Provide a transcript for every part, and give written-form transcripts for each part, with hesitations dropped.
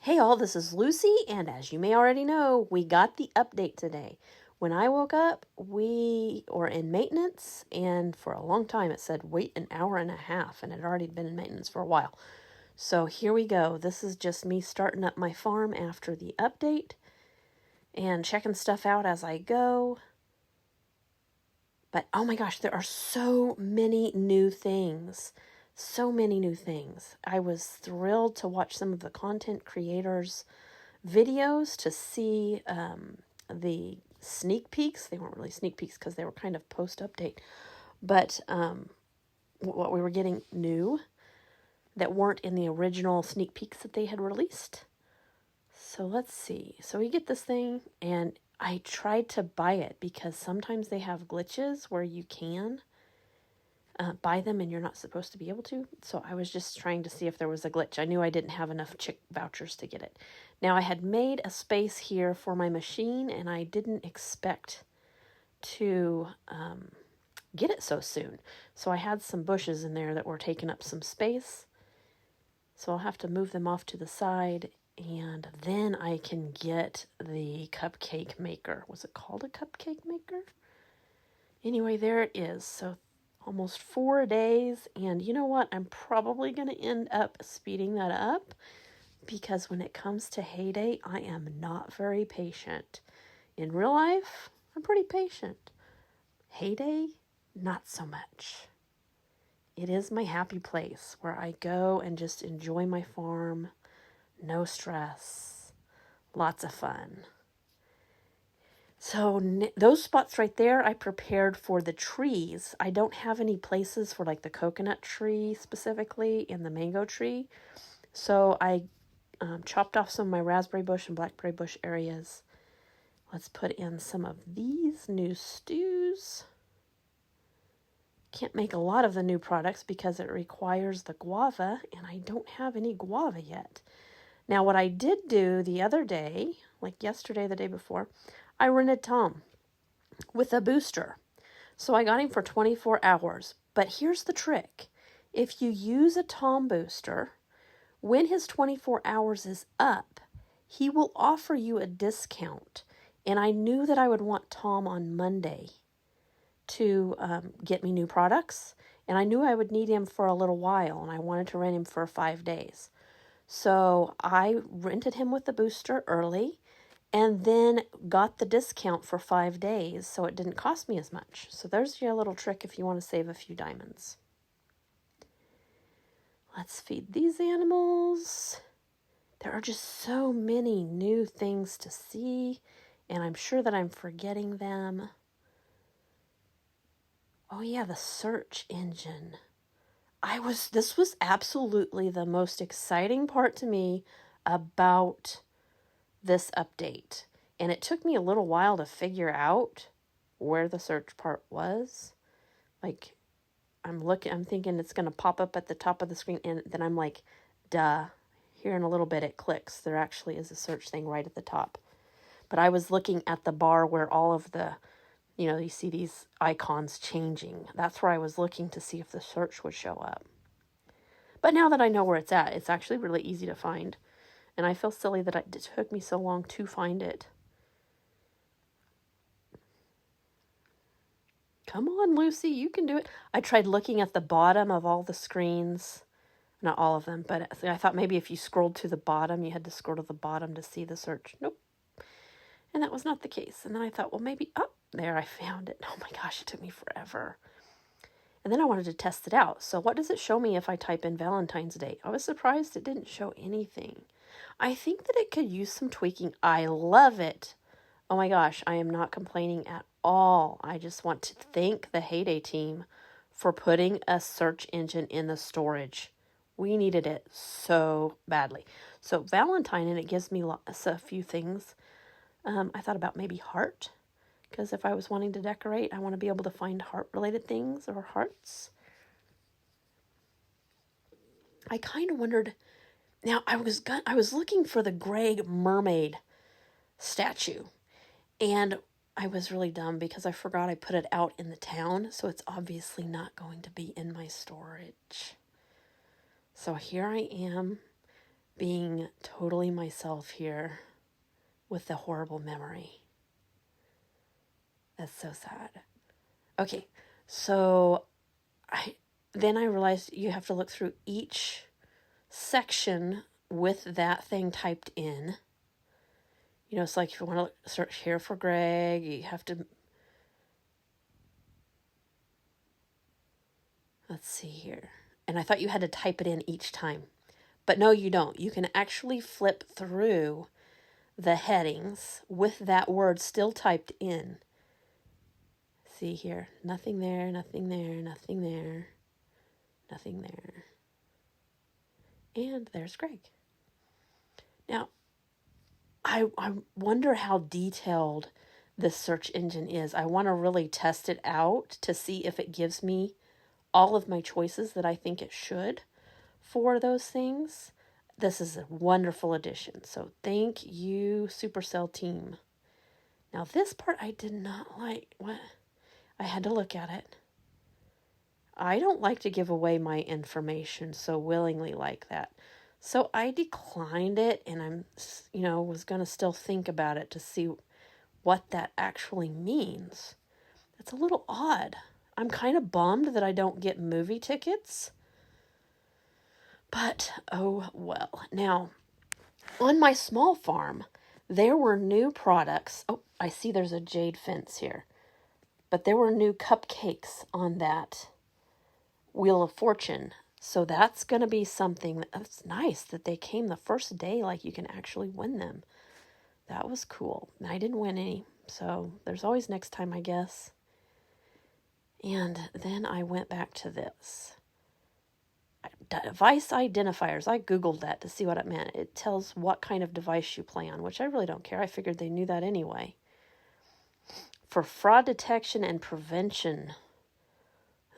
Hey all, this is Lucy, and as you may already know, we got the update today. When I woke up, we were in maintenance, and for a long time it said wait an hour and a half, and it had already been in maintenance for a while. So here we go. This is just me starting up my farm after the update, and checking stuff out as I go. But oh my gosh, there are so many new things. So many new things. I was thrilled to watch some of the content creators' videos to see the sneak peeks. They weren't really sneak peeks because they were kind of post-update. But what we were getting new that weren't in the original sneak peeks that they had released. So let's see. So we get this thing, and I tried to buy it because sometimes they have glitches where you can buy them and you're not supposed to be able to. So I was just trying to see if there was a glitch. I knew I didn't have enough chick vouchers to get it. Now I had made a space here for my machine, and I didn't expect to get it so soon. So I had some bushes in there that were taking up some space. So I'll have to move them off to the side, and then I can get the cupcake maker. Was it called a cupcake maker? Anyway, there it is. So almost 4 days, and you know what? I'm probably going to end up speeding that up because when it comes to Heyday, I am not very patient. In real life, I'm pretty patient. Heyday, not so much. It is my happy place where I go and just enjoy my farm. No stress. Lots of fun. So those spots right there, I prepared for the trees. I don't have any places for like the coconut tree specifically and the mango tree. So I chopped off some of my raspberry bush and blackberry bush areas. Let's put in some of these new stews. Can't make a lot of the new products because it requires the guava, and I don't have any guava yet. Now, what I did do the other day, like yesterday, the day before, I rented Tom with a booster. So I got him for 24 hours. But here's the trick. If you use a Tom booster, when his 24 hours is up, he will offer you a discount. And I knew that I would want Tom on Monday to get me new products. And I knew I would need him for a little while, and I wanted to rent him for 5 days. So I rented him with the booster early and then got the discount for 5 days, so it didn't cost me as much. So there's your little trick if you want to save a few diamonds. Let's feed these animals. There are just so many new things to see, and I'm sure that I'm forgetting them. Oh yeah, the search engine. This was absolutely the most exciting part to me about this update. And it took me a little while to figure out where the search part was. Like, I'm thinking it's going to pop up at the top of the screen, and then I'm like, duh. Here in a little bit it clicks. There actually is a search thing right at the top. But I was looking at the bar where all of the, you see these icons changing. That's where I was looking to see if the search would show up. But now that I know where it's at, it's actually really easy to find. And I feel silly that it took me so long to find it. Come on, Lucy, you can do it. I tried looking at the bottom of all the screens. Not all of them, but I thought maybe if you scrolled to the bottom, you had to scroll to the bottom to see the search. Nope. And that was not the case. And then I thought, well, maybe, oh, there, I found it. Oh my gosh, it took me forever. And then I wanted to test it out. So what does it show me if I type in Valentine's Day? I was surprised it didn't show anything. I think that it could use some tweaking. I love it. Oh my gosh, I am not complaining at all. I just want to thank the Heyday team for putting a search engine in the storage. We needed it so badly. So Valentine, and it gives me a few things. I thought about maybe heart, because if I was wanting to decorate, I want to be able to find heart-related things or hearts. I kind of wondered. Now I was looking for the gray mermaid statue, and I was really dumb because I forgot I put it out in the town, so it's obviously not going to be in my storage. So here I am being totally myself here with the horrible memory. That's so sad. Okay, so then I realized you have to look through each section with that thing typed in. You know, it's like if you want to search here for Greg, you have to... Let's see here. And I thought you had to type it in each time. But no, you don't. You can actually flip through the headings with that word still typed in. See here. Nothing there, nothing there, nothing there, nothing there. And there's Greg. Now, I wonder how detailed this search engine is. I want to really test it out to see if it gives me all of my choices that I think it should for those things. This is a wonderful addition. So thank you, Supercell team. Now this part I did not like. What? I had to look at it. I don't like to give away my information so willingly like that. So I declined it, and I'm, was going to still think about it to see what that actually means. It's a little odd. I'm kind of bummed that I don't get movie tickets. But, oh well. Now, on my small farm, there were new products. Oh, I see there's a jade fence here. But there were new cupcakes on that Wheel of Fortune. So that's going to be something that's nice that they came the first day, like you can actually win them. That was cool. I didn't win any, so there's always next time, I guess. And then I went back to this. Device identifiers. I Googled that to see what it meant. It tells what kind of device you play on, which I really don't care. I figured they knew that anyway. For fraud detection and prevention.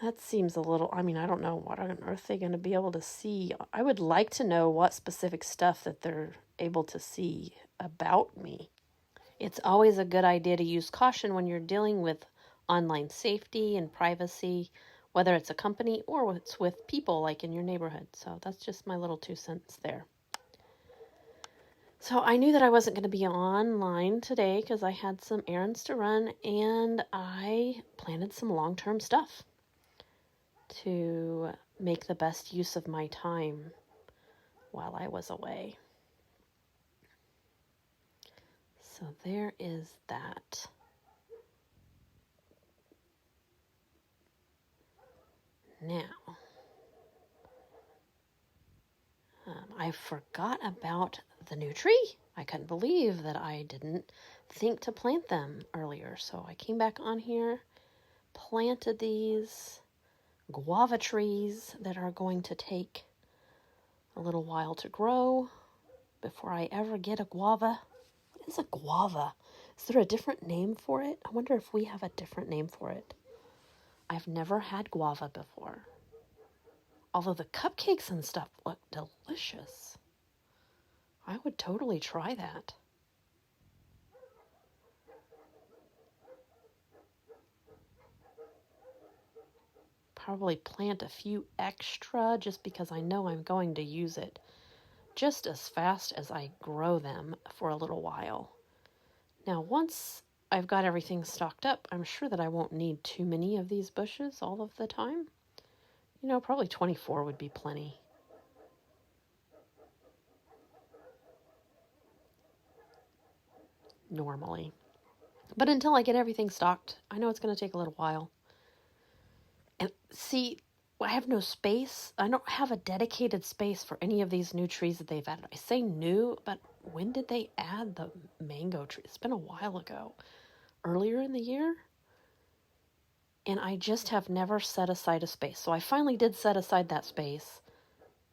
That seems a little, I don't know what on earth they're going to be able to see. I would like to know what specific stuff that they're able to see about me. It's always a good idea to use caution when you're dealing with online safety and privacy, whether it's a company or it's with people like in your neighborhood. So that's just my little 2 cents there. So I knew that I wasn't going to be online today because I had some errands to run, and I planted some long-term stuff to make the best use of my time while I was away. So there is that. Now, I forgot about the new tree. I couldn't believe that I didn't think to plant them earlier. So I came back on here, planted these guava trees that are going to take a little while to grow before I ever get a guava. What is a guava? Is there a different name for it? I wonder if we have a different name for it. I've never had guava before. Although the cupcakes and stuff look delicious. I would totally try that. Probably plant a few extra just because I know I'm going to use it just as fast as I grow them for a little while. Now, once I've got everything stocked up, I'm sure that I won't need too many of these bushes all of the time. Probably 24 would be plenty. Normally. But until I get everything stocked, I know it's going to take a little while. And see, I have no space. I don't have a dedicated space for any of these new trees that they've added. I say new, but when did they add the mango tree? It's been a while ago. Earlier in the year? And I just have never set aside a space. So I finally did set aside that space.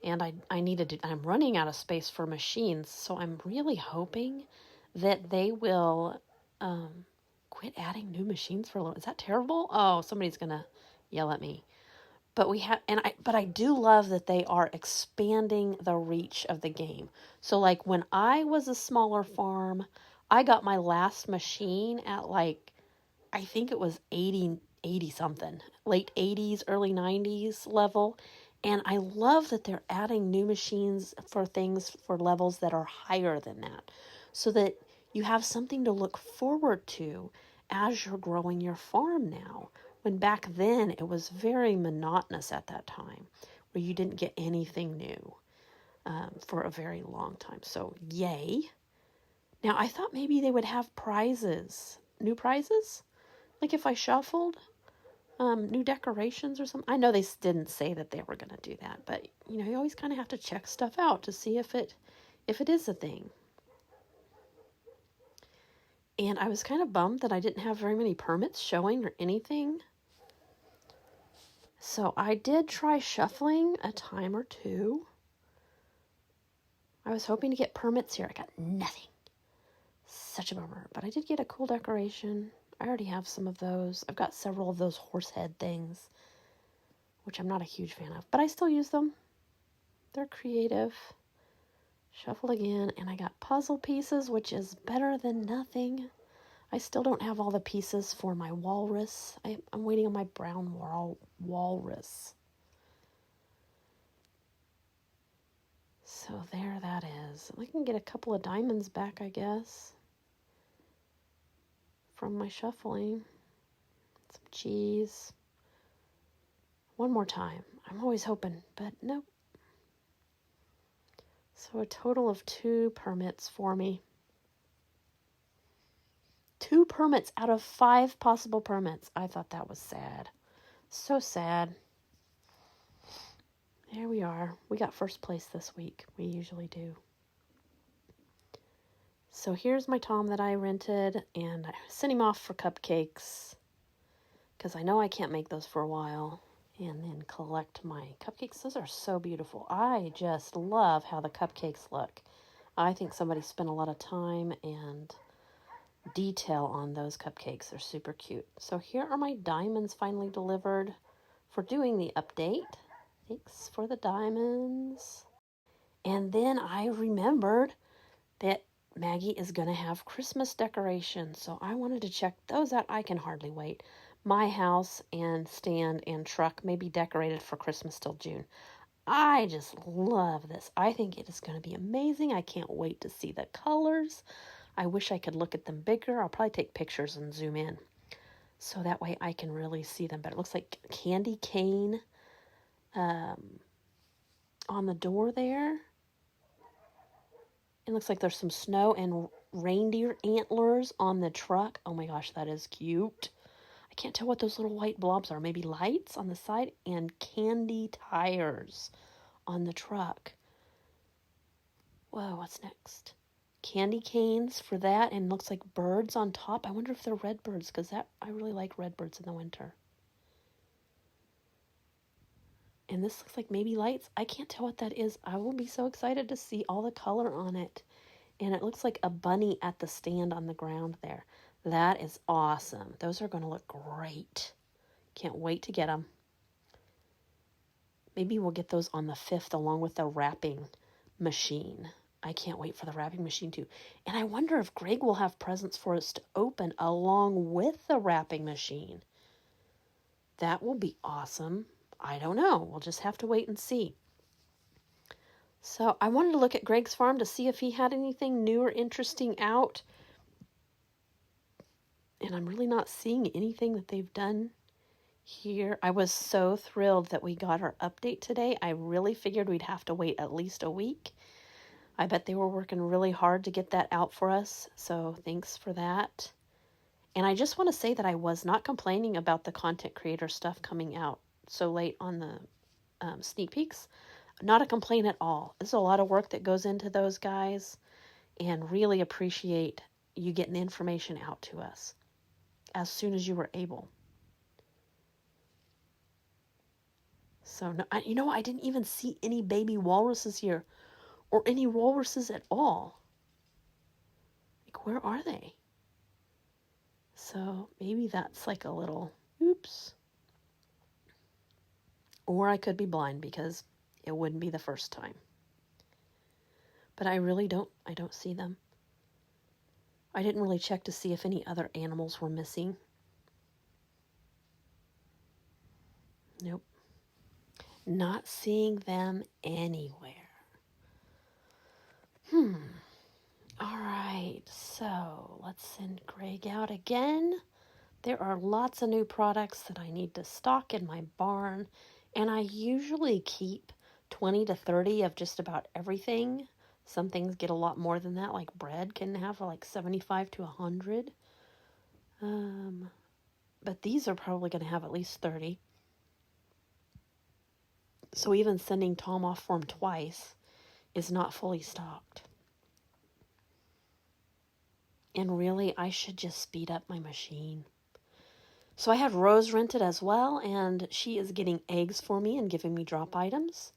And I'm running out of space for machines. So I'm really hoping that they will quit adding new machines for a little. Is that terrible? Oh, somebody's going to yell at me. But I do love that they are expanding the reach of the game. So like when I was a smaller farm, I got my last machine at I think it was 80 something, late 80s, early 90s level. And I love that they're adding new machines for things for levels that are higher than that, so that you have something to look forward to as you're growing your farm now. When back then it was very monotonous at that time, where you didn't get anything new for a very long time. So yay. Now I thought maybe they would have prizes, new prizes, like if I shuffled. New decorations or something. I know they didn't say that they were going to do that, but you always kind of have to check stuff out to see if it is a thing. And I was kind of bummed that I didn't have very many permits showing or anything. So I did try shuffling a time or two. I was hoping to get permits here. I got nothing. Such a bummer. But I did get a cool decoration. I already have some of those. I've got several of those horse head things, which I'm not a huge fan of, but I still use them. They're creative. Shuffle again, and I got puzzle pieces, which is better than nothing. I still don't have all the pieces for my walrus. I'm waiting on my brown walrus. So there that is. I can get a couple of diamonds back, I guess, from my shuffling. Some cheese. One more time. I'm always hoping, but nope. So a total of 2 permits for me. 2 permits out of 5 possible permits. I thought that was sad. So sad. There we are. We got first place this week. We usually do. So here's my Tom that I rented, and I sent him off for cupcakes because I know I can't make those for a while. And then collect my cupcakes. Those are so beautiful. I just love how the cupcakes look. I think somebody spent a lot of time and detail on those cupcakes. They're super cute. So here are my diamonds finally delivered for doing the update. Thanks for the diamonds. And then I remembered that Maggie is going to have Christmas decorations, so I wanted to check those out. I can hardly wait. My house and stand and truck may be decorated for Christmas till June. I just love this. I think it is going to be amazing. I can't wait to see the colors. I wish I could look at them bigger. I'll probably take pictures and zoom in so that way I can really see them better. It looks like candy cane on the door there. It looks like there's some snow and reindeer antlers on the truck. Oh my gosh, that is cute. I can't tell what those little white blobs are. Maybe lights on the side and candy tires on the truck. Whoa, what's next? Candy canes for that, and looks like birds on top. I wonder if they're red birds, because I really like red birds in the winter. And this looks like maybe lights. I can't tell what that is. I will be so excited to see all the color on it. And it looks like a bunny at the stand on the ground there. That is awesome. Those are going to look great. Can't wait to get them. Maybe we'll get those on the 5th along with the wrapping machine. I can't wait for the wrapping machine too. And I wonder if Greg will have presents for us to open along with the wrapping machine. That will be awesome. I don't know. We'll just have to wait and see. So I wanted to look at Greg's farm to see if he had anything new or interesting out. And I'm really not seeing anything that they've done here. I was so thrilled that we got our update today. I really figured we'd have to wait at least a week. I bet they were working really hard to get that out for us. So thanks for that. And I just want to say that I was not complaining about the content creator stuff coming out so late on the sneak peeks. Not a complaint at all. There's a lot of work that goes into those guys, and really appreciate you getting the information out to us as soon as you were able. So, no, I didn't even see any baby walruses here, or any walruses at all. Like, where are they? So, maybe that's like a little, oops. Or I could be blind because it wouldn't be the first time. But I don't see them. I didn't really check to see if any other animals were missing. Nope. Not seeing them anywhere. All right, so let's send Greg out again. There are lots of new products that I need to stock in my barn, and I usually keep 20 to 30 of just about everything. Some things get a lot more than that, like bread can have like 75 to 100. But these are probably going to have at least 30. So even sending Tom off for him twice is not fully stocked. And really, I should just speed up my machine. So I have Rose rented as well, and she is getting eggs for me and giving me drop items.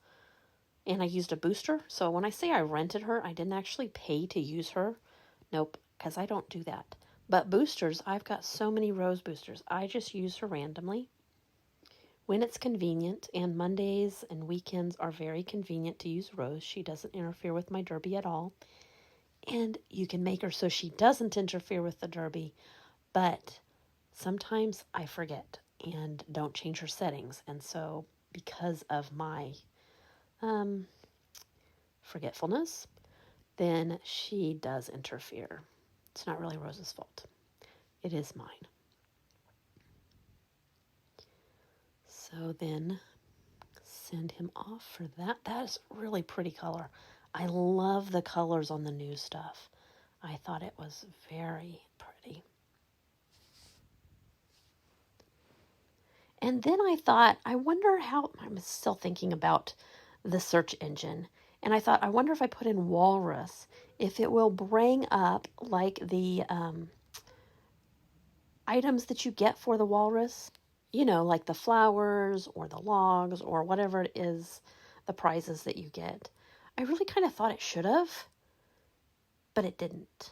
And I used a booster. So when I say I rented her, I didn't actually pay to use her. Nope, because I don't do that. But boosters, I've got so many Rose boosters. I just use her randomly when it's convenient, and Mondays and weekends are very convenient to use Rose. She doesn't interfere with my derby at all. And you can make her so she doesn't interfere with the derby, but sometimes I forget and don't change her settings. And so because of my forgetfulness, then she does interfere. It's not really Rose's fault. It is mine. So then send him off for that. That is a really pretty color. I love the colors on the new stuff. I thought it was very pretty. And then I thought, I wonder how, I'm still thinking about the search engine. And I thought, I wonder if I put in walrus, if it will bring up like the items that you get for the walrus. You know, like the flowers or the logs or whatever it is, the prizes that you get. I really kind of thought it should have, but it didn't.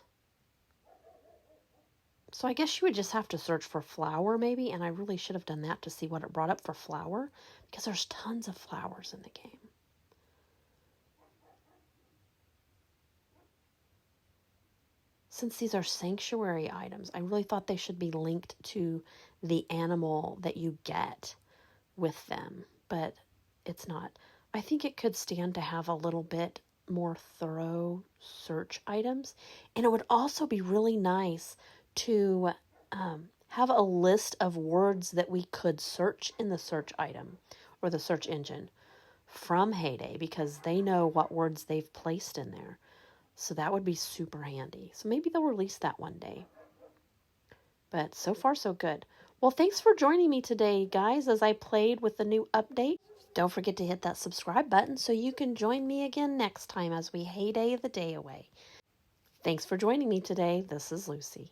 So I guess you would just have to search for flower maybe, and I really should have done that to see what it brought up for flower, because there's tons of flowers in the game. Since these are sanctuary items, I really thought they should be linked to the animal that you get with them, but it's not. I think it could stand to have a little bit more thorough search items, and it would also be really nice to have a list of words that we could search in the search item or the search engine from Heyday, because they know what words they've placed in there. So that would be super handy. So maybe they'll release that one day. But so far, so good. Well, thanks for joining me today, guys, as I played with the new update. Don't forget to hit that subscribe button so you can join me again next time as we Heyday the Day Away. Thanks for joining me today. This is Lucy.